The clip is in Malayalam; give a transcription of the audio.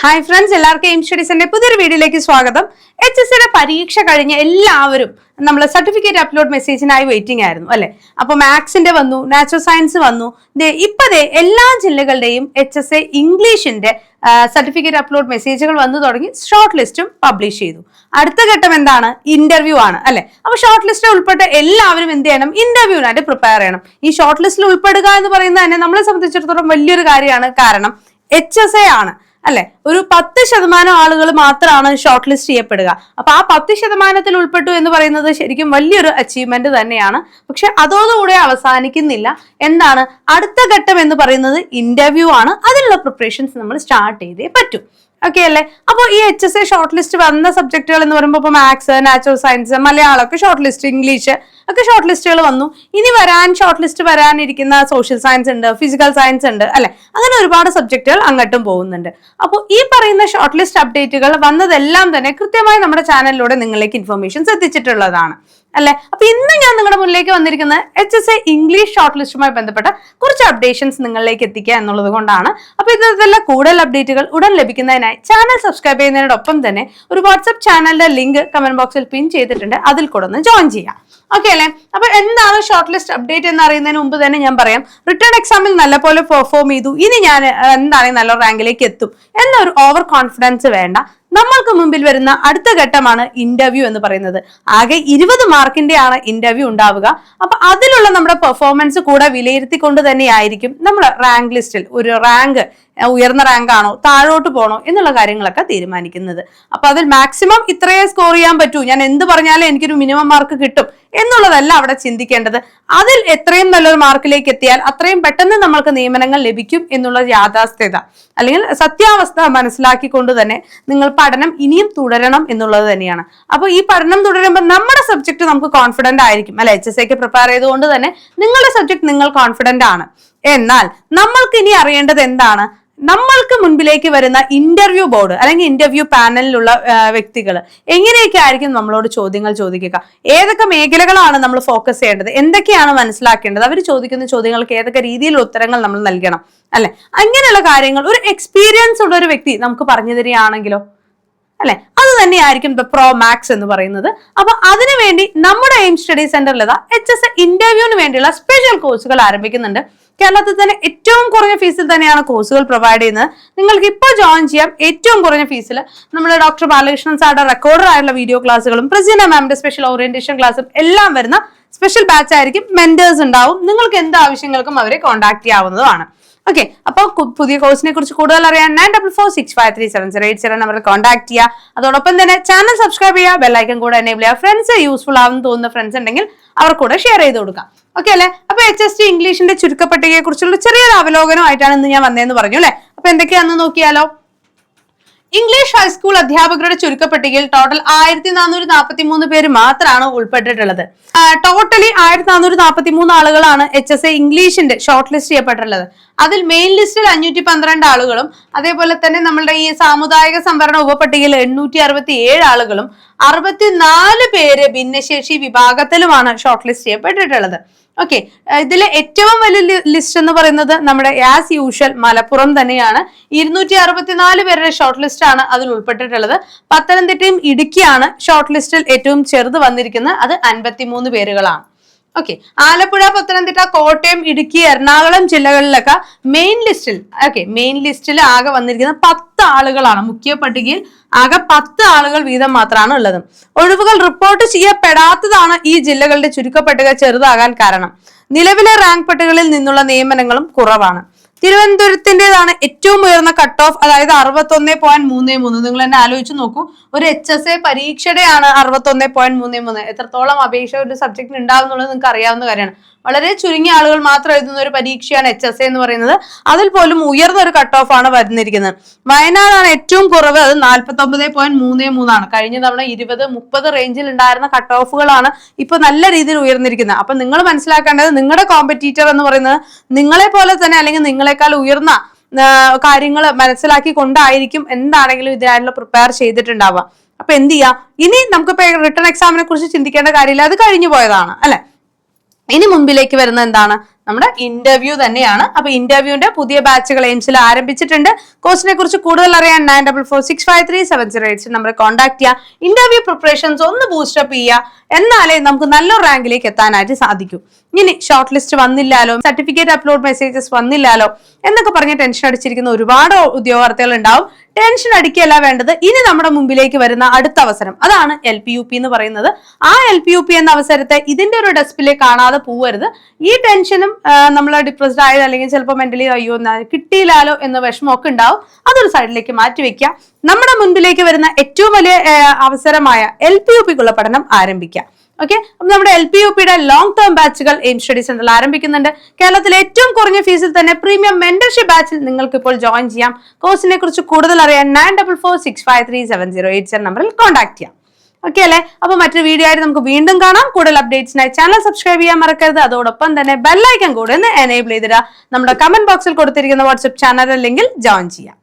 ഹായ് ഫ്രണ്ട്സ്, എല്ലാവർക്കും എയിം സ്റ്റഡീസിന്റെ പുതിയൊരു വീഡിയോയിലേക്ക് സ്വാഗതം. HSCയുടെ പരീക്ഷ കഴിഞ്ഞ എല്ലാവരും നമ്മൾ സർട്ടിഫിക്കറ്റ് അപ്ലോഡ് മെസ്സേജിനായി വെയിറ്റിംഗ് ആയിരുന്നു അല്ലെ. അപ്പൊ മാത്സിന്റെ വന്നു, നാച്ചുറൽ സയൻസ് വന്നു. ഇപ്പതേ എല്ലാ ജില്ലകളുടെയും HSA ഇംഗ്ലീഷിന്റെ സർട്ടിഫിക്കറ്റ് അപ്ലോഡ് മെസ്സേജുകൾ വന്നു തുടങ്ങി. ഷോർട്ട് ലിസ്റ്റും പബ്ലിഷ് ചെയ്തു. അടുത്ത ഘട്ടം എന്താണ്? ഇന്റർവ്യൂ ആണ് അല്ലെ. അപ്പൊ ഷോർട്ട് ലിസ്റ്റിൽ ഉൾപ്പെട്ട എല്ലാവരും എന്ത് ചെയ്യണം? ഇന്റർവ്യൂവിനായിട്ട് പ്രിപ്പയർ ചെയ്യണം. ഈ ഷോർട്ട് ലിസ്റ്റിൽ ഉൾപ്പെടുക എന്ന് പറയുന്നത് തന്നെ നമ്മളെ സംബന്ധിച്ചിടത്തോളം വലിയൊരു കാര്യമാണ്. കാരണം HSA ആണ് അല്ലെ. ഒരു 10% ആളുകൾ മാത്രമാണ് ഷോർട്ട് ലിസ്റ്റ് ചെയ്യപ്പെടുക. അപ്പൊ ആ 10% ഉൾപ്പെട്ടു എന്ന് പറയുന്നത് ശരിക്കും വലിയൊരു അച്ചീവ്മെന്റ് തന്നെയാണ്. പക്ഷെ അതോടുകൂടെ അവസാനിക്കുന്നില്ല. എന്താണ് അടുത്ത ഘട്ടം എന്ന് പറയുന്നത്? ഇന്റർവ്യൂ ആണ്. അതിനുള്ള പ്രിപ്പറേഷൻസ് നമ്മൾ സ്റ്റാർട്ട് ചെയ്തേ പറ്റൂ. ഓക്കെ അല്ലേ? അപ്പോൾ ഈ HSA ഷോർട്ട് ലിസ്റ്റ് വന്ന സബ്ജക്റ്റുകൾ എന്ന് പറയുമ്പോൾ ഇപ്പൊ മാത്സ്, നാച്ചുറൽ സയൻസ്, മലയാളം ഒക്കെ ഷോർട്ട് ലിസ്റ്റ്, ഇംഗ്ലീഷ് ഒക്കെ ഷോർട്ട് ലിസ്റ്റുകൾ വന്നു. ഇനി ഷോർട്ട് ലിസ്റ്റ് വരാനിരിക്കുന്ന സോഷ്യൽ സയൻസ് ഉണ്ട്, ഫിസിക്കൽ സയൻസ് ഉണ്ട് അല്ലെ. അങ്ങനെ ഒരുപാട് സബ്ജക്റ്റുകൾ അങ്ങോട്ടും പോകുന്നുണ്ട്. അപ്പോൾ ഈ പറയുന്ന ഷോർട്ട് ലിസ്റ്റ് അപ്ഡേറ്റുകൾ വന്നതെല്ലാം തന്നെ കൃത്യമായി നമ്മുടെ ചാനലിലൂടെ നിങ്ങളിലേക്ക് ഇൻഫർമേഷൻസ് എത്തിച്ചിട്ടുള്ളതാണ് അല്ലെ. അപ്പൊ ഇന്ന് ഞാൻ നിങ്ങളുടെ മുന്നിലേക്ക് വന്നിരിക്കുന്നത് HSA ഇംഗ്ലീഷ് ഷോർട്ട് ലിസ്റ്റുമായി ബന്ധപ്പെട്ട കുറച്ച് അപ്ഡേഷൻസ് നിങ്ങളിലേക്ക് എത്തിക്കുക എന്നുള്ളത് കൊണ്ടാണ്. അപ്പൊ ഇത്തരത്തിലുള്ള കൂടുതൽ അപ്ഡേറ്റുകൾ ഉടൻ ലഭിക്കുന്നതിനായി ചാനൽ സബ്സ്ക്രൈബ് ചെയ്യുന്നതിനോടൊപ്പം തന്നെ ഒരു വാട്സ്ആപ്പ് ചാനലിന്റെ ലിങ്ക് കമന്റ് ബോക്സിൽ പിൻ ചെയ്തിട്ടുണ്ട്. അതിൽ കൂടെ ഒന്ന് ജോയിൻ ചെയ്യാം. ഓക്കെ അല്ലെ. അപ്പൊ എന്താണ് ഷോർട്ട് ലിസ്റ്റ് അപ്ഡേറ്റ് എന്ന് അറിയുന്നതിന് മുമ്പ് തന്നെ ഞാൻ പറയാം, റിട്ടേൺ എക്സാമിൽ നല്ലപോലെ പെർഫോം ചെയ്തു, ഇനി ഞാൻ എന്താണെങ്കിൽ നല്ല റാങ്കിലേക്ക് എത്തും എന്നൊരു ഓവർ കോൺഫിഡൻസ് വേണ്ട. നമ്മൾക്ക് മുമ്പിൽ വരുന്ന അടുത്ത ഘട്ടമാണ് ഇന്റർവ്യൂ എന്ന് പറയുന്നത്. ആകെ 20 മാർക്കിന്റെയാണ് ഇന്റർവ്യൂ ഉണ്ടാവുക. അപ്പൊ അതിലുള്ള നമ്മുടെ പെർഫോമൻസ് കൂടെ വിലയിരുത്തിക്കൊണ്ട് തന്നെയായിരിക്കും നമ്മൾ റാങ്ക് ലിസ്റ്റിൽ ഒരു റാങ്ക് ഉയർന്ന റാങ്ക് ആണോ താഴോട്ട് പോകണോ എന്നുള്ള കാര്യങ്ങളൊക്കെ തീരുമാനിക്കുന്നത്. അപ്പൊ അതിൽ മാക്സിമം ഇത്രയേ സ്കോർ ചെയ്യാൻ പറ്റൂ, ഞാൻ എന്ത് പറഞ്ഞാലും എനിക്കൊരു മിനിമം മാർക്ക് കിട്ടും എന്നുള്ളതല്ല അവിടെ ചിന്തിക്കേണ്ടത്. അതിൽ എത്രയും നല്ലൊരു മാർക്കിലേക്ക് എത്തിയാൽ അത്രയും പെട്ടെന്ന് നമ്മൾക്ക് നിയമനങ്ങൾ ലഭിക്കും എന്നുള്ള യാഥാസ്ഥിത അല്ലെങ്കിൽ സത്യാവസ്ഥ മനസ്സിലാക്കിക്കൊണ്ട് തന്നെ നിങ്ങൾ പഠനം ഇനിയും തുടരണം എന്നുള്ളത് തന്നെയാണ്. അപ്പൊ ഈ പഠനം തുടരുമ്പോൾ നമ്മുടെ സബ്ജക്ട് നമുക്ക് കോൺഫിഡന്റ് ആയിരിക്കും അല്ലെ. HSAക്ക് പ്രിപ്പയർ ചെയ്തുകൊണ്ട് തന്നെ നിങ്ങളുടെ സബ്ജക്ട് നിങ്ങൾ കോൺഫിഡന്റ് ആണ്. എന്നാൽ നമ്മൾക്ക് ഇനി അറിയേണ്ടത് എന്താണ്? നമ്മൾക്ക് മുൻപിലേക്ക് വരുന്ന ഇന്റർവ്യൂ ബോർഡ് അല്ലെങ്കിൽ ഇന്റർവ്യൂ പാനലിലുള്ള വ്യക്തികൾ എങ്ങനെയൊക്കെ ആയിരിക്കും നമ്മളോട് ചോദ്യങ്ങൾ ചോദിക്കുക, ഏതൊക്കെ മേഖലകളാണ് നമ്മൾ ഫോക്കസ് ചെയ്യേണ്ടത്, എന്തൊക്കെയാണ് മനസ്സിലാക്കേണ്ടത്, അവർ ചോദിക്കുന്ന ചോദ്യങ്ങൾക്ക് ഏതൊക്കെ രീതിയിലുള്ള ഉത്തരങ്ങൾ നമ്മൾ നൽകണം അല്ലെ. അങ്ങനെയുള്ള കാര്യങ്ങൾ ഒരു എക്സ്പീരിയൻസ് ഉള്ള ഒരു വ്യക്തി നമുക്ക് പറഞ്ഞു തരികയാണെങ്കിലോ അല്ലെ, അത് തന്നെയായിരിക്കും പ്രോ മാത്സ് എന്ന് പറയുന്നത്. അപ്പൊ അതിനുവേണ്ടി നമ്മുടെ എയിം സ്റ്റഡി സെന്ററിൽ HSA ഇന്റർവ്യൂവിന് വേണ്ടിയുള്ള സ്പെഷ്യൽ കോഴ്സുകൾ ആരംഭിക്കുന്നുണ്ട്. കേരളത്തിൽ തന്നെ ഏറ്റവും കുറഞ്ഞ ഫീസിൽ തന്നെയാണ് കോഴ്സുകൾ പ്രൊവൈഡ് ചെയ്യുന്നത്. നിങ്ങൾക്ക് ഇപ്പോൾ ജോയിൻ ചെയ്യാം. ഏറ്റവും കുറഞ്ഞ ഫീസിൽ നമ്മൾ ഡോക്ടർ ബാലകൃഷ്ണൻ സാറുടെ റെക്കോർഡർ ആയിട്ടുള്ള വീഡിയോ ക്ലാസ്സുകളും പ്രസീന മാമിന്റെ സ്പെഷ്യൽ ഓറിയന്റേഷൻ ക്ലാസ്സും എല്ലാം വരുന്ന സ്പെഷ്യൽ ബാച്ച് ആയിരിക്കും. മെന്റേഴ്സ് ഉണ്ടാവും. നിങ്ങൾക്ക് എന്ത് ആവശ്യങ്ങൾക്കും അവരെ കോൺടാക്ട് ചെയ്യാവുന്നതാണ്. ഓക്കെ, അപ്പൊ പുതിയ കോഴ്സിനെ കുറിച്ച് കൂടുതൽ അറിയാൻ 9446537087 നമ്പറിൽ കോൺടാക്ട് ചെയ്യുക. അതോടൊപ്പം തന്നെ ചാനൽ സബ്സ്ക്രൈബ് ചെയ്യുക, ബെല്ലൈക്കൺ കൂടെ എനേബിൾ ചെയ്യുക. ഫ്രണ്ട്സ് യൂസ്ഫുൾ ആവുന്ന തോന്നുന്ന ഫ്രണ്ട്സ് ഉണ്ടെങ്കിൽ അവർ കൂടെ ഷെയർ ചെയ്ത് കൊടുക്കാം. ഓക്കെ അല്ലെ. അപ്പൊ HST ഇംഗ്ലീഷിന്റെ ചുരുക്കപ്പട്ടികയെ കുറിച്ചുള്ള ചെറിയൊരു അവലോകനമായിട്ടാണ് ഇന്ന് ഞാൻ വന്നതെന്ന് പറഞ്ഞു അല്ലെ. അപ്പൊ എന്തൊക്കെയാണെന്ന് നോക്കിയാലോ. ഇംഗ്ലീഷ് ഹൈസ്കൂൾ അധ്യാപകരുടെ ചുരുക്കപ്പട്ടികയിൽ ടോട്ടൽ 1443 പേര് മാത്രമാണ് ഉൾപ്പെട്ടിട്ടുള്ളത്. ടോട്ടലി 1443 ആളുകളാണ് HSA ഇംഗ്ലീഷിന്റെ ഷോർട്ട് ലിസ്റ്റ് ചെയ്യപ്പെട്ടിട്ടുള്ളത്. അതിൽ മെയിൻ ലിസ്റ്റിൽ 512 ആളുകളും അതേപോലെ തന്നെ നമ്മളുടെ ഈ സാമുദായിക സംവരണ ഉപപട്ടികയിൽ 867 ആളുകളും 64 പേര് ഭിന്നശേഷി വിഭാഗത്തിലുമാണ് ഷോർട്ട് ലിസ്റ്റ് ചെയ്യപ്പെട്ടിട്ടുള്ളത്. ഓക്കെ, ഇതിലെ ഏറ്റവും വലിയ ലിസ്റ്റ് എന്ന് പറയുന്നത് നമ്മുടെ ആസ് യൂഷ്വൽ മലപ്പുറം തന്നെയാണ്. 264 പേരുടെ ഷോർട്ട് ലിസ്റ്റ് ആണ് അതിൽ ഉൾപ്പെട്ടിട്ടുള്ളത്. പത്തനംതിട്ടയും ഇടുക്കിയാണ് ഷോർട്ട് ലിസ്റ്റിൽ ഏറ്റവും ചെറുത് വന്നിരിക്കുന്നത്. അത് 53 പേരുകളാണ്. ഓക്കെ, ആലപ്പുഴ, പത്തനംതിട്ട, കോട്ടയം, ഇടുക്കി, എറണാകുളം ജില്ലകളിലൊക്കെ മെയിൻ ലിസ്റ്റിൽ ആകെ വന്നിരിക്കുന്നത് 10 ആളുകളാണ്. മുഖ്യ പട്ടികയിൽ ആകെ 10 ആളുകൾ വീതം മാത്രമാണ് ഉള്ളത്. ഒഴിവുകൾ റിപ്പോർട്ട് ചെയ്യപ്പെടാത്തതാണ് ഈ ജില്ലകളുടെ ചുരുക്കപ്പട്ടിക ചെറുതാകാൻ കാരണം. നിലവിലെ റാങ്ക് പട്ടികകളിൽ നിന്നുള്ള നിയമനങ്ങളും കുറവാണ്. തിരുവനന്തപുരത്തിൻ്റെതാണ് ഏറ്റവും ഉയർന്ന കട്ട് ഓഫ്, അതായത് 61.33. നിങ്ങൾ തന്നെ ആലോചിച്ച് നോക്കൂ, ഒരു HSA പരീക്ഷയുടെയാണ് 61.33. എത്രത്തോളം അപേക്ഷ ഒരു സബ്ജക്റ്റിന് ഉണ്ടാവും എന്നുള്ളത് നിങ്ങൾക്ക് അറിയാവുന്ന കാര്യമാണ്. വളരെ ചുരുങ്ങിയ ആളുകൾ മാത്രം എഴുതുന്ന ഒരു പരീക്ഷയാണ് HSA എന്ന് പറയുന്നത്. അതിൽ പോലും ഉയർന്ന ഒരു കട്ട് ഓഫ് ആണ് വരുന്നിരിക്കുന്നത്. വയനാടാണ് ഏറ്റവും കുറവ്, അത് 49.33. കഴിഞ്ഞ തവണ 20-30 റേഞ്ചിൽ ഉണ്ടായിരുന്ന കട്ട് ഓഫുകളാണ് ഇപ്പൊ നല്ല രീതിയിൽ ഉയർന്നിരിക്കുന്നത്. അപ്പൊ നിങ്ങൾ മനസ്സിലാക്കേണ്ടത് നിങ്ങളുടെ കോമ്പറ്റീറ്റർ എന്ന് പറയുന്നത് നിങ്ങളെ പോലെ തന്നെ അല്ലെങ്കിൽ നിങ്ങളെക്കാൾ ഉയർന്ന കാര്യങ്ങൾ മനസ്സിലാക്കി കൊണ്ടായിരിക്കും എന്താണെങ്കിലും ഇതിനായിട്ടുള്ള പ്രിപ്പയർ ചെയ്തിട്ടുണ്ടാവുക. അപ്പൊ എന്ത് ചെയ്യാം, ഇനി നമുക്കിപ്പോ റിട്ടേൺ എക്സാമിനെ കുറിച്ച് ചിന്തിക്കേണ്ട കാര്യമില്ല, അത് കഴിഞ്ഞു പോയതാണ് അല്ലെ. ഇനി മുമ്പിലേക്ക് വരുന്ന എന്താണ്? നമ്മുടെ ഇന്റർവ്യൂ തന്നെയാണ്. അപ്പൊ ഇന്റർവ്യൂവിന്റെ പുതിയ ബാച്ചുകൾ എയിംസിൽ ആരംഭിച്ചിട്ടുണ്ട്. കോഴ്സിനെ കുറിച്ച് കൂടുതൽ അറിയാൻ 9446537086 നമ്പർ കോൺടാക്ട് ചെയ്യുക. ഇന്റർവ്യൂ പ്രിപ്പറേഷൻസ് ഒന്ന് ബൂസ്റ്റപ്പ് ചെയ്യുക, എന്നാലേ നമുക്ക് നല്ലൊരു റാങ്കിലേക്ക് എത്താനായിട്ട് സാധിക്കും. ഇനി ഷോർട്ട് ലിസ്റ്റ് വന്നില്ലാലോ, സർട്ടിഫിക്കറ്റ് അപ്ലോഡ് മെസ്സേജസ് വന്നില്ലാലോ എന്നൊക്കെ പറഞ്ഞ് ടെൻഷൻ അടിച്ചിരിക്കുന്ന ഒരുപാട് ഉദ്യോഗാർത്ഥികൾ ഉണ്ടാവും. ടെൻഷൻ അടിക്കുകയല്ല വേണ്ടത്. ഇനി നമ്മുടെ മുമ്പിലേക്ക് വരുന്ന അടുത്ത അവസരം, അതാണ് LPUP എന്ന് പറയുന്നത്. ആ LPUP എന്ന അവസരത്തെ ഇതിന്റെ ഒരു ഡെസ്പിലെ കാണാതെ പോവരുത്. ഈ ടെൻഷനും നമ്മൾ ഡിപ്രസ്ഡ് ആയത് അല്ലെങ്കിൽ ചിലപ്പോൾ മെന്റലി അയ്യോ കിട്ടിയില്ലാലോ എന്ന വിഷമമൊക്കെ ഉണ്ടാവും. അതൊരു സൈഡിലേക്ക് മാറ്റി വെക്കുക. നമ്മുടെ മുൻപിലേക്ക് വരുന്ന ഏറ്റവും വലിയ അവസരമായ LPUPക്കുള്ള പഠനം ആരംഭിക്കാം. ഓക്കെ, അപ്പൊ നമ്മുടെ LPUPയുടെ ലോങ് ടേം ബാച്ചുകൾ എയിം സ്റ്റഡി സെന്ററിൽ ആരംഭിക്കുന്നുണ്ട്. കേരളത്തിലെ ഏറ്റവും കുറഞ്ഞ ഫീസിൽ തന്നെ പ്രീമിയം മെന്റർഷിപ്പ് ബാച്ചിൽ നിങ്ങൾക്ക് ഇപ്പോൾ ജോയിൻ ചെയ്യാം. കോഴ്സിനെ കുറിച്ച് കൂടുതൽ അറിയാൻ 9446537086 നമ്പറിൽ കോൺടാക്ട് ചെയ്യാം. ഓക്കെ അല്ലെ? അപ്പൊ മറ്റൊരു വീഡിയോ ആയിട്ട് നമുക്ക് വീണ്ടും കാണാം. കൂടുതൽ അപ്ഡേറ്റ്സിനായി ചാനൽ സബ്സ്ക്രൈബ് ചെയ്യാൻ മറക്കരുത്. അതോടൊപ്പം തന്നെ ബെല്ലൈക്കൺ കൂടെ ഒന്ന് എനേബിൾ ചെയ്തിടുക. നമ്മുടെ കമന്റ് ബോക്സിൽ കൊടുത്തിരിക്കുന്ന വാട്സ്ആപ്പ് ചാനൽ ലിങ്കിൽ ജോയിൻ ചെയ്യാം.